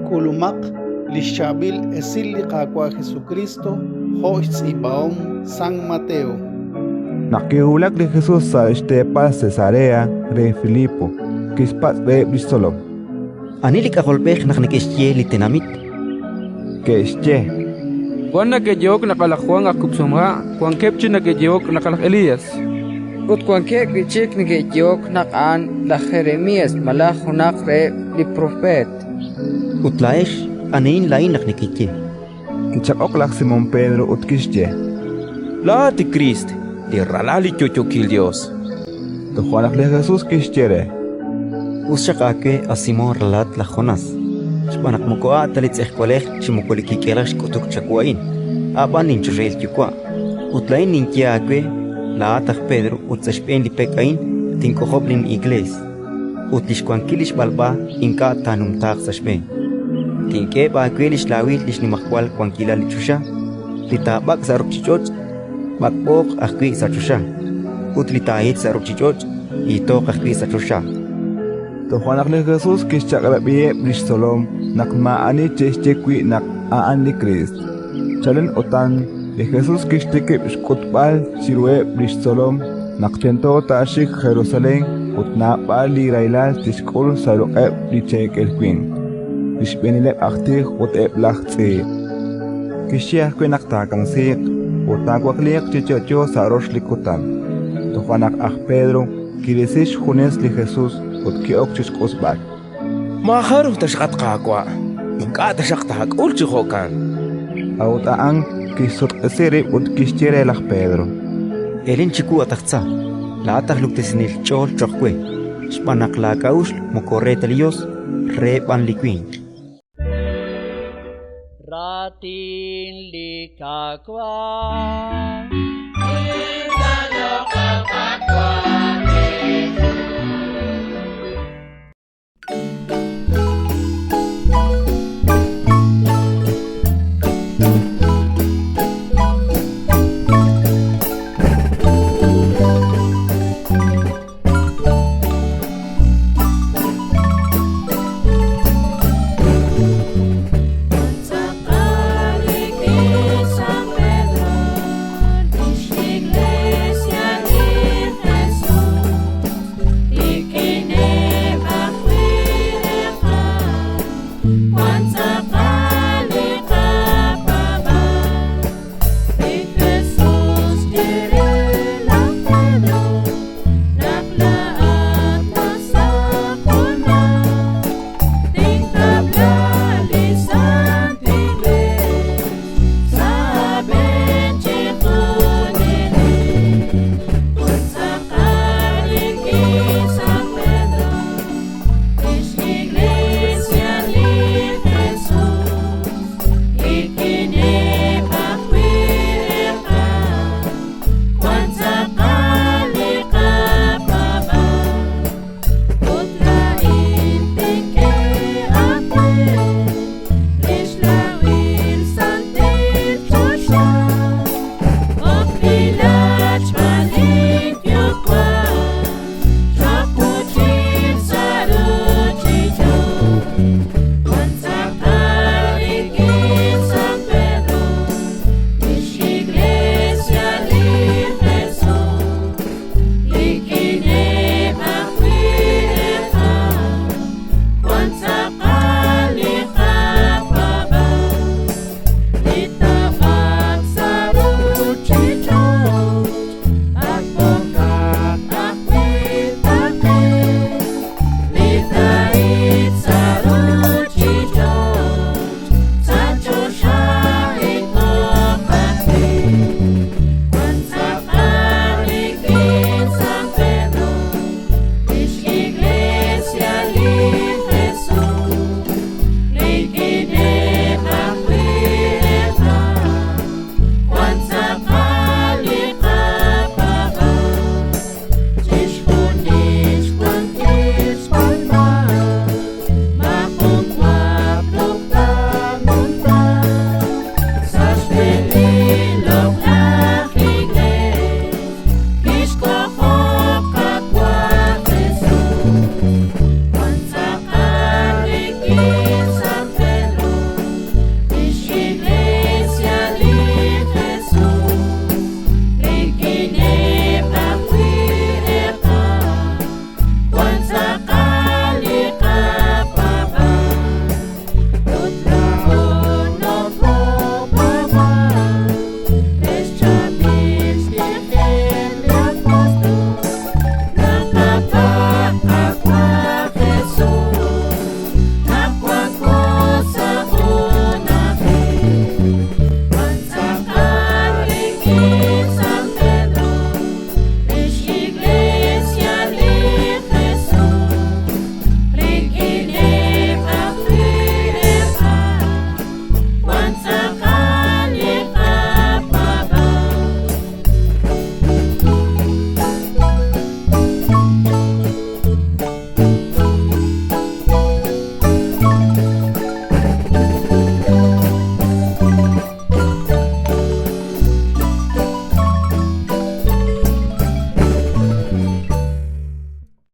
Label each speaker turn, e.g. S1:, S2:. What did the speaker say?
S1: kulumak lixchabil esilli qaqua Jesucristo ho tz'iib'ahom San Mateo.
S2: Nakihulak li Jesús sa Estepa Cesarea re Filipo, kispat re Bristolom.
S3: Anilik akolbej nak neke'xye li tenamit.
S2: Ke'xye.
S4: Juan neke'yehok nakalak Juan a kub'sihomha, Juan kepche neke'yehok nakalak Elías.
S5: Ut Juan kichik neke'yehok nakan la Jeremías malaj hunak re li profet.
S3: Ut laa'ex anein laa'in nak neke'yehok.
S2: Kichaq'ok lak Simón Pedro ut kixye.
S6: Laa'at Cristo, di ralali chochokil Dios.
S2: Tojuanak li Jesús kixyere.
S3: Usyaqake a Simón ralat la Jonas. Xb'anak mokoa talit tz'ejwalej ximokoli kik'elej xk'utuk chakuain. Aban ninchurreil yukua. Ut laa'in ninkiakwe Laa'at Pedro ut xb'een li pekain tink'ojob lin iglesia. Ut lixkuankil xb'alb'a inka tanumtaq sa xb'een. Tink'eheb akwe lixlawil lixnimakwal kuankila li chusha. Li taab'ak sa ruuchich'och bakb'ok ajkwi sa chusha. Ut li taahit sa ruuchich'och itoq ajkwi sa chusha.
S2: Tojuanak li Jesús kixchaq'rab'iheb Bristolom nak maa'ani chexchekwi nak aan li Cristo. Chalen otan li Jesús kixtekib xk'utb'al xirwe Bristolom nak tento taxik Jerusalén ut naab'al li raylal tixk'ul sa ruq'eb li kik'elej. Xb'eenileb ajtij ut laj tz'iib. Kixyahkwe nak taakansik ut taak'wakliq chichocho sa rox li kutam. Tojuanak Pedro kirisix junes li Jesús ut ki'ok xq'usb'al.
S6: Maharu tashqat qaqwa, inka tashaq taak'ul chihokan.
S2: Aut aan kixsutq'isi ut kixchere laj Pedro.
S3: Elin chiku atajtza. Laa'at luktesinil ch'ol ch'oqkwe. Xb'anak laak'auxl mokorreta li Dios re'ban li kwin.
S7: Ratin li kakwa,